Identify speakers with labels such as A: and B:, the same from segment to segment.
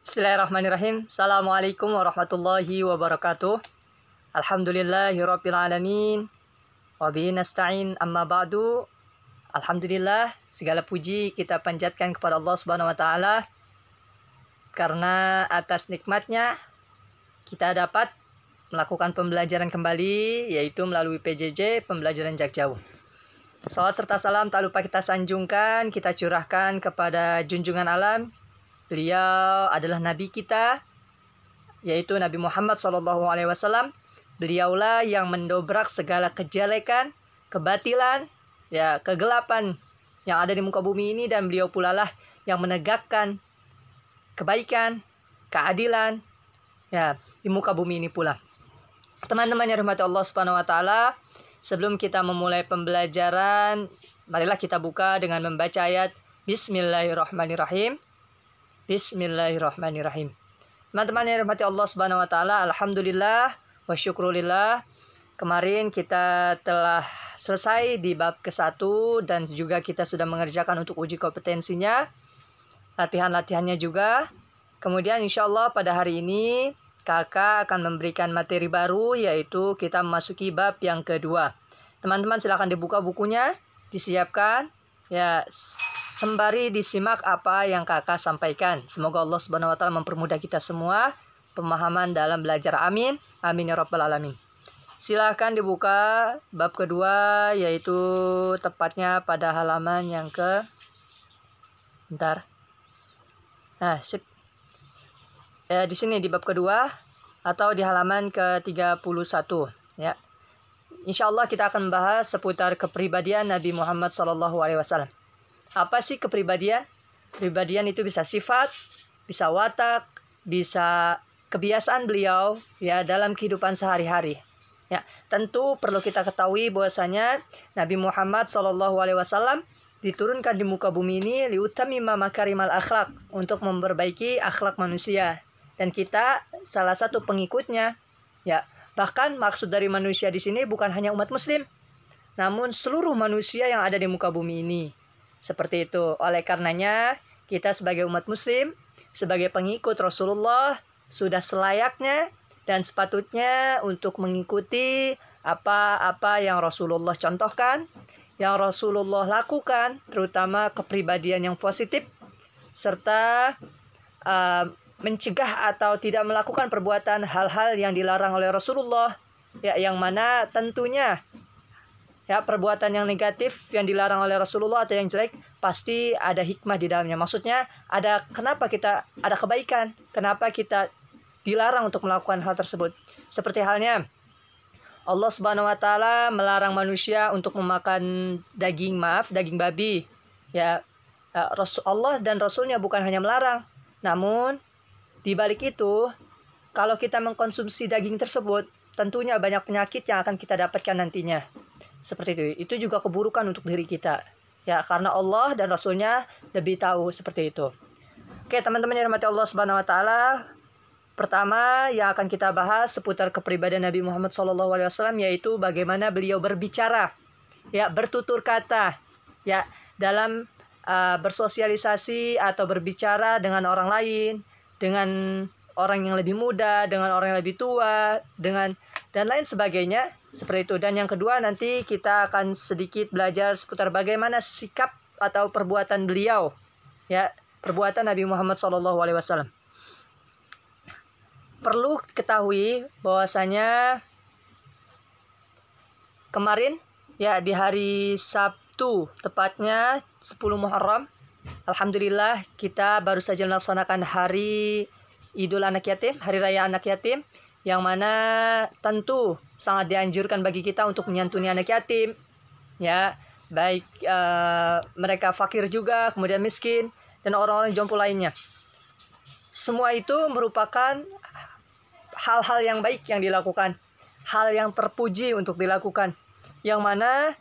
A: Bismillahirrahmanirrahim. Assalamualaikum warahmatullahi wabarakatuh. Alhamdulillahirabbil alamin. Wa bihi nasta'in amma ba'du. Alhamdulillah, segala puji kita panjatkan kepada Allah Subhanahu wa taala karena atas nikmatnya kita dapat melakukan pembelajaran kembali, yaitu melalui PJJ, pembelajaran jarak jauh. Salawat serta salam tak lupa kita sanjungkan, kita curahkan kepada junjungan alam. Beliau adalah Nabi kita, yaitu Nabi Muhammad SAW. Beliaulah yang mendobrak segala kejelekan, kebatilan, kegelapan yang ada di muka bumi ini, dan beliau pula lah yang menegakkan kebaikan, keadilan di muka bumi ini pula. Teman-teman yang dirahmati Allah Subhanahu wa taala, sebelum kita memulai pembelajaran, marilah kita buka dengan membaca ayat Bismillahirrahmanirrahim. Bismillahirrahmanirrahim. Teman-teman yang dirahmati Allah Subhanahu wa taala, alhamdulillah wa syukrulillah. Kemarin kita telah selesai di bab ke-1 dan juga kita sudah mengerjakan untuk uji kompetensinya, latihan-latihannya juga. Kemudian insya Allah pada hari ini kakak akan memberikan materi baru, yaitu kita memasuki bab yang kedua. Teman-teman silakan dibuka bukunya, disiapkan, sembari disimak apa yang kakak sampaikan. Semoga Allah Subhanahu wa taala mempermudah kita semua pemahaman dalam belajar. Amin. Amin ya rabbal alamin. Silakan dibuka bab kedua, yaitu tepatnya pada halaman yang sip. Di sini di bab kedua atau di halaman ke-31 ya. Insya Allah kita akan membahas seputar kepribadian Nabi Muhammad SAW. Apa sih kepribadian? Kepribadian itu bisa sifat, bisa watak, bisa kebiasaan beliau dalam kehidupan sehari-hari. Tentu perlu kita ketahui bahwasanya Nabi Muhammad SAW diturunkan di muka bumi ini liutamima makarimal akhlak, untuk memperbaiki akhlak manusia. Dan kita salah satu pengikutnya. Bahkan maksud dari manusia di sini bukan hanya umat muslim, namun seluruh manusia yang ada di muka bumi ini. Seperti itu. Oleh karenanya, kita sebagai umat muslim, sebagai pengikut Rasulullah, sudah selayaknya dan sepatutnya untuk mengikuti apa-apa yang Rasulullah contohkan, yang Rasulullah lakukan, terutama kepribadian yang positif, serta mencegah atau tidak melakukan perbuatan hal-hal yang dilarang oleh Rasulullah, yang mana tentunya perbuatan yang negatif yang dilarang oleh Rasulullah atau yang jelek pasti ada hikmah di dalamnya. Maksudnya kenapa kita ada kebaikan, kenapa kita dilarang untuk melakukan hal tersebut. Seperti halnya Allah Subhanahu wa taala melarang manusia untuk memakan daging babi. Allah dan Rasulnya bukan hanya melarang, namun di balik itu, kalau kita mengkonsumsi daging tersebut, tentunya banyak penyakit yang akan kita dapatkan nantinya. Seperti itu. Itu juga keburukan untuk diri kita. Karena Allah dan Rasulnya lebih tahu seperti itu. Oke, teman-teman yang dirahmati Allah Subhanahu wa taala, pertama yang akan kita bahas seputar kepribadian Nabi Muhammad SAW, yaitu bagaimana beliau berbicara, bertutur kata, dalam bersosialisasi atau berbicara dengan orang lain, dengan orang yang lebih muda, dengan orang yang lebih tua, dan lain sebagainya, seperti itu. Dan yang kedua, nanti kita akan sedikit belajar seputar bagaimana sikap atau perbuatan beliau, perbuatan Nabi Muhammad SAW. Perlu ketahui bahwasanya kemarin di hari Sabtu, tepatnya 10 Muharram, alhamdulillah kita baru saja melaksanakan hari Idul Anak Yatim, Hari Raya Anak Yatim, yang mana tentu sangat dianjurkan bagi kita untuk menyantuni anak yatim, baik mereka fakir juga, kemudian miskin, dan orang-orang jompo lainnya. Semua itu merupakan hal-hal yang baik yang dilakukan, hal yang terpuji untuk dilakukan, yang mana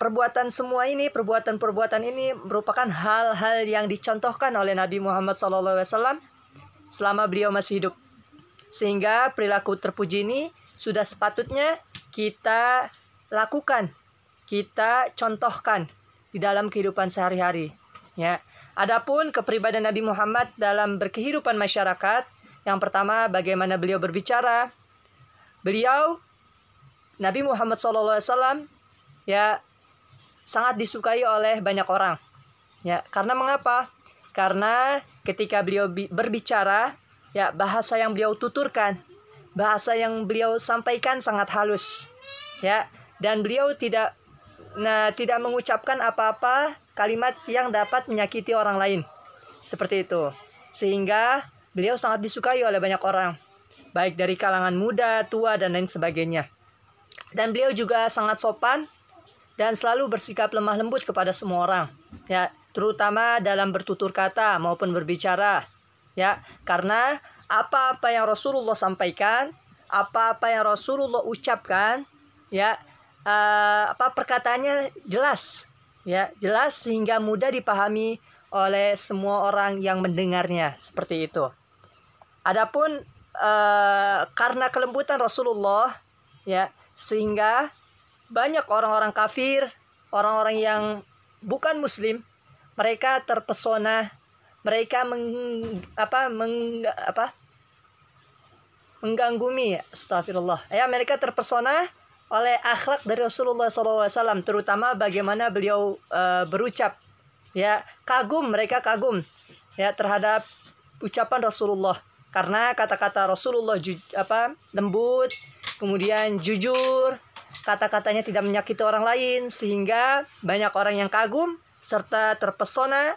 A: perbuatan-perbuatan ini merupakan hal-hal yang dicontohkan oleh Nabi Muhammad SAW selama beliau masih hidup. Sehingga perilaku terpuji ini sudah sepatutnya kita lakukan, kita contohkan di dalam kehidupan sehari-hari. Adapun kepribadian Nabi Muhammad dalam berkehidupan masyarakat, yang pertama bagaimana beliau berbicara. Beliau Nabi Muhammad SAW ya sangat disukai oleh banyak orang. Ya, karena mengapa? Karena ketika beliau berbicara, ya bahasa yang beliau tuturkan, bahasa yang beliau sampaikan sangat halus. Ya, dan beliau tidak mengucapkan apa-apa kalimat yang dapat menyakiti orang lain. Seperti itu. Sehingga beliau sangat disukai oleh banyak orang, baik dari kalangan muda, tua, dan lain sebagainya. Dan beliau juga sangat sopan dan selalu bersikap lemah lembut kepada semua orang. Ya, terutama dalam bertutur kata maupun berbicara. Ya, karena apa-apa yang Rasulullah sampaikan, apa-apa yang Rasulullah ucapkan, ya, perkataannya jelas, ya, jelas sehingga mudah dipahami oleh semua orang yang mendengarnya, seperti itu. Adapun karena kelembutan Rasulullah, ya, sehingga banyak orang-orang kafir, orang-orang yang bukan muslim, mereka terpesona, mereka menggangumi, astagfirullah. Ya, mereka terpesona oleh akhlak dari Rasulullah SAW, terutama bagaimana beliau berucap. Ya, mereka kagum ya terhadap ucapan Rasulullah, karena kata-kata Rasulullah lembut, kemudian jujur, kata-katanya tidak menyakiti orang lain, sehingga banyak orang yang kagum serta terpesona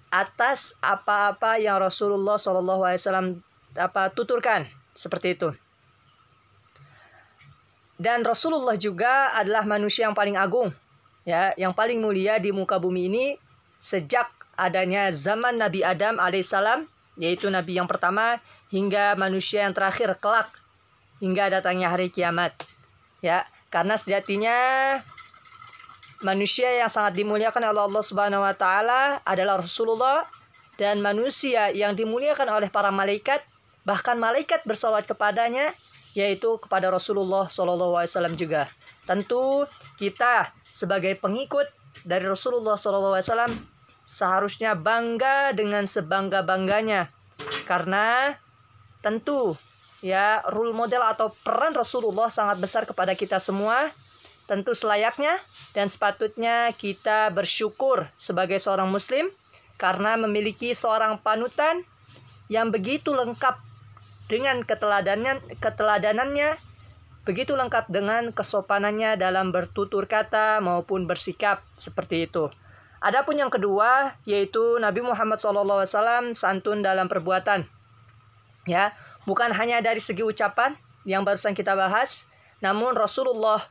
A: atas apa-apa yang Rasulullah SAW tuturkan, seperti itu. Dan Rasulullah juga adalah manusia yang paling agung, ya, yang paling mulia di muka bumi ini sejak adanya zaman Nabi Adam alaihissalam, yaitu Nabi yang pertama, hingga manusia yang terakhir kelak, hingga datangnya hari kiamat. Ya, karena sejatinya manusia yang sangat dimuliakan oleh Allah Subhanahu wa taala adalah Rasulullah, dan manusia yang dimuliakan oleh para malaikat, bahkan malaikat bersalawat kepadanya, yaitu kepada Rasulullah SAW juga. Tentu kita sebagai pengikut dari Rasulullah SAW seharusnya bangga dengan sebangga-bangganya, karena tentu ya role model atau peran Rasulullah sangat besar kepada kita semua. Tentu selayaknya dan sepatutnya kita bersyukur sebagai seorang muslim karena memiliki seorang panutan yang begitu lengkap dengan keteladanannya, begitu lengkap dengan kesopanannya dalam bertutur kata maupun bersikap, seperti itu. Adapun yang kedua, yaitu Nabi Muhammad SAW santun dalam perbuatan. Ya, bukan hanya dari segi ucapan yang barusan kita bahas, namun Rasulullah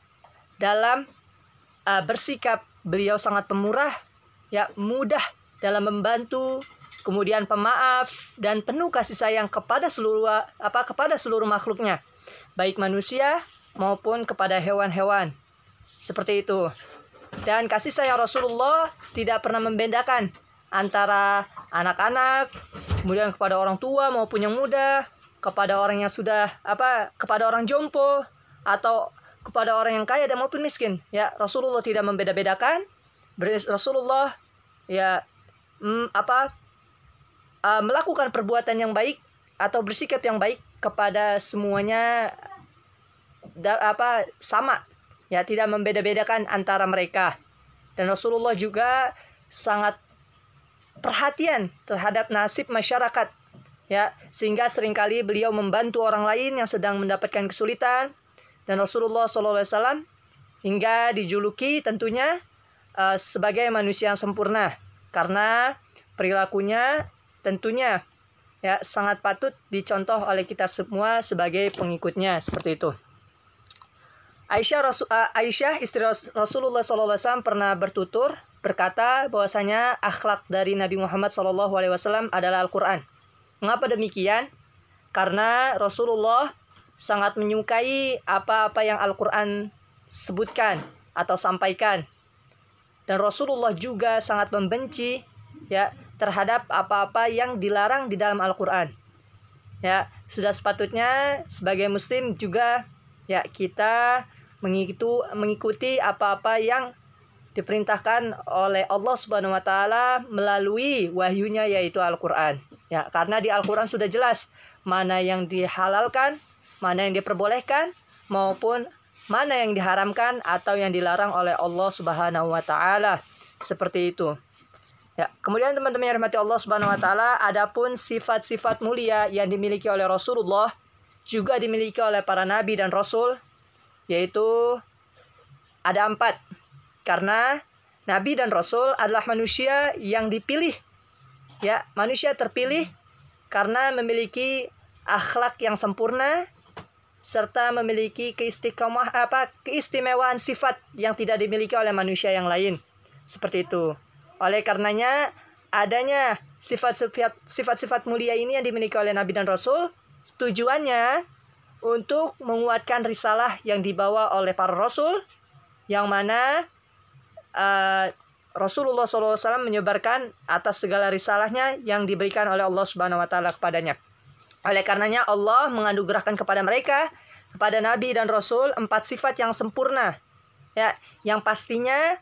A: dalam bersikap, beliau sangat pemurah, ya, mudah dalam membantu, kemudian pemaaf dan penuh kasih sayang kepada seluruh makhluknya, baik manusia maupun kepada hewan-hewan, seperti itu. Dan kasih sayang Rasulullah tidak pernah membedakan antara anak-anak, kemudian kepada orang tua maupun yang muda, kepada orang yang sudah kepada orang jompo, atau kepada orang yang kaya dan maupun miskin. Ya, Rasulullah tidak membeda-bedakan. Rasulullah ya melakukan perbuatan yang baik atau bersikap yang baik kepada semuanya sama, ya, tidak membeda-bedakan antara mereka. Dan Rasulullah juga sangat perhatian terhadap nasib masyarakat, ya, sehingga seringkali beliau membantu orang lain yang sedang mendapatkan kesulitan. Dan Rasulullah SAW hingga dijuluki tentunya sebagai manusia yang sempurna, karena perilakunya tentunya ya sangat patut dicontoh oleh kita semua sebagai pengikutnya, seperti itu. Aisyah istri Rasulullah SAW pernah berkata bahwasanya akhlak dari Nabi Muhammad SAW adalah Al-Quran. Mengapa demikian? Karena Rasulullah sangat menyukai apa-apa yang Al-Quran sebutkan atau sampaikan, dan Rasulullah juga sangat membenci ya terhadap apa-apa yang dilarang di dalam Al-Quran. Ya, sudah sepatutnya sebagai muslim juga ya kita mengikuti apa-apa yang diperintahkan oleh Allah Subhanahu wa taala melalui wahyunya yaitu Al-Qur'an. Ya, karena di Al-Qur'an sudah jelas mana yang dihalalkan, mana yang diperbolehkan, maupun mana yang diharamkan atau yang dilarang oleh Allah Subhanahu wa taala. Seperti itu. Ya, kemudian teman-teman yang dirahmati Allah Subhanahu wa taala, adapun sifat-sifat mulia yang dimiliki oleh Rasulullah juga dimiliki oleh para nabi dan rasul, yaitu ada 4. Karena nabi dan rasul adalah manusia yang dipilih. Ya, manusia terpilih karena memiliki akhlak yang sempurna serta memiliki keistimewaan sifat yang tidak dimiliki oleh manusia yang lain. Seperti itu. Oleh karenanya adanya sifat-sifat mulia ini yang dimiliki oleh nabi dan rasul, tujuannya untuk menguatkan risalah yang dibawa oleh para rasul, yang mana Rasulullah SAW menyebarkan atas segala risalahnya yang diberikan oleh Allah Subhanahu wa taala kepadanya. Oleh karenanya Allah menganugerahkan kepada mereka, kepada nabi dan rasul, 4 sifat yang sempurna, ya, yang pastinya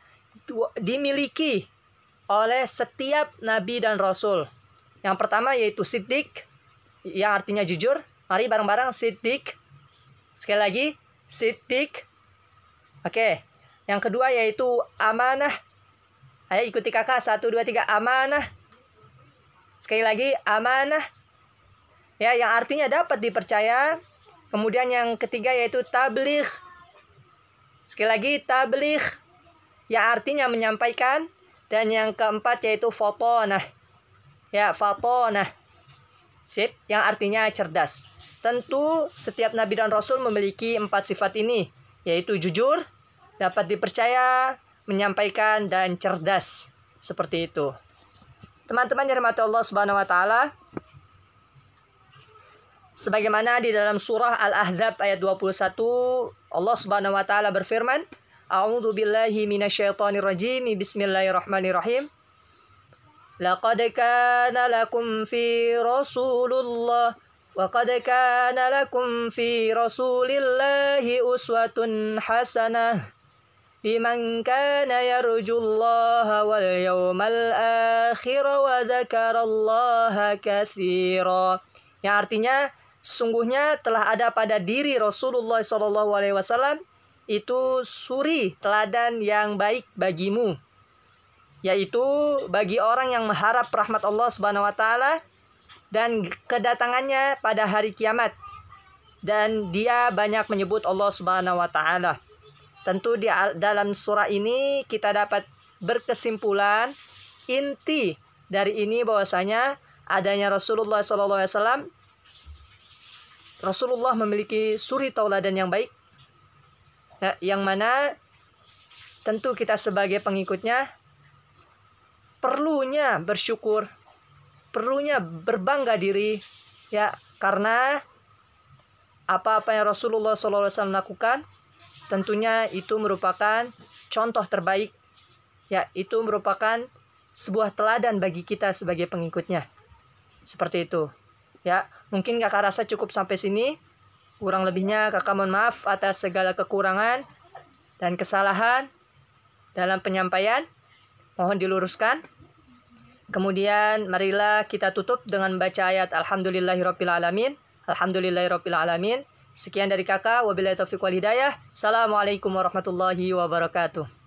A: dimiliki oleh setiap nabi dan rasul. Yang pertama yaitu siddiq, yang artinya jujur. Mari bareng-bareng siddiq. Sekali lagi, siddiq. Oke. Yang kedua yaitu amanah. Ayo ikuti kakak, 1, 2, 3, amanah. Sekali lagi, amanah. Ya, yang artinya dapat dipercaya. Kemudian yang ketiga yaitu tabligh. Sekali lagi, tabligh, yang artinya menyampaikan. Dan yang keempat yaitu fatonah. Ya, fatonah. Sip, yang artinya cerdas. Tentu setiap nabi dan rasul memiliki 4 sifat ini, yaitu jujur, dapat dipercaya, menyampaikan, dan cerdas. Seperti itu. Teman-teman yang dirahmati Allah Subhanahu wa taala, sebagaimana di dalam surah Al-Ahzab ayat 21, Allah Subhanahu wa taala berfirman, A'udzu billahi minasyaitonir rajim. Bismillahirrahmanirrahim. Laqad kana lakum fi Rasulillah uswatun hasanah liman kana yarjullaha wal yawmal akhir wa dzakarallaha katsira. Yang artinya sungguhnya telah ada pada diri Rasulullah SAW itu suri teladan yang baik bagimu, yaitu bagi orang yang mengharap rahmat Allah Subhanahu wa taala dan kedatangannya pada hari kiamat, dan dia banyak menyebut Allah Subhanahu wa taala. Tentu di dalam surah ini kita dapat berkesimpulan inti dari ini bahwasanya adanya Rasulullah SAW, Rasulullah memiliki suri tauladan yang baik, yang mana tentu kita sebagai pengikutnya perlunya bersyukur, perlunya berbangga diri, ya, karena apa-apa yang Rasulullah SAW lakukan tentunya itu merupakan contoh terbaik, ya, itu merupakan sebuah teladan bagi kita sebagai pengikutnya. Seperti itu, ya. Mungkin kakak rasa cukup sampai sini. Kurang lebihnya kakak mohon maaf atas segala kekurangan dan kesalahan dalam penyampaian. Mohon diluruskan. Kemudian marilah kita tutup dengan baca ayat Alhamdulillahirabbil alamin. Alhamdulillahirabbil alamin. Sekian dari kakak. Wabillahi taufiq wal hidayah. Assalamualaikum warahmatullahi wabarakatuh.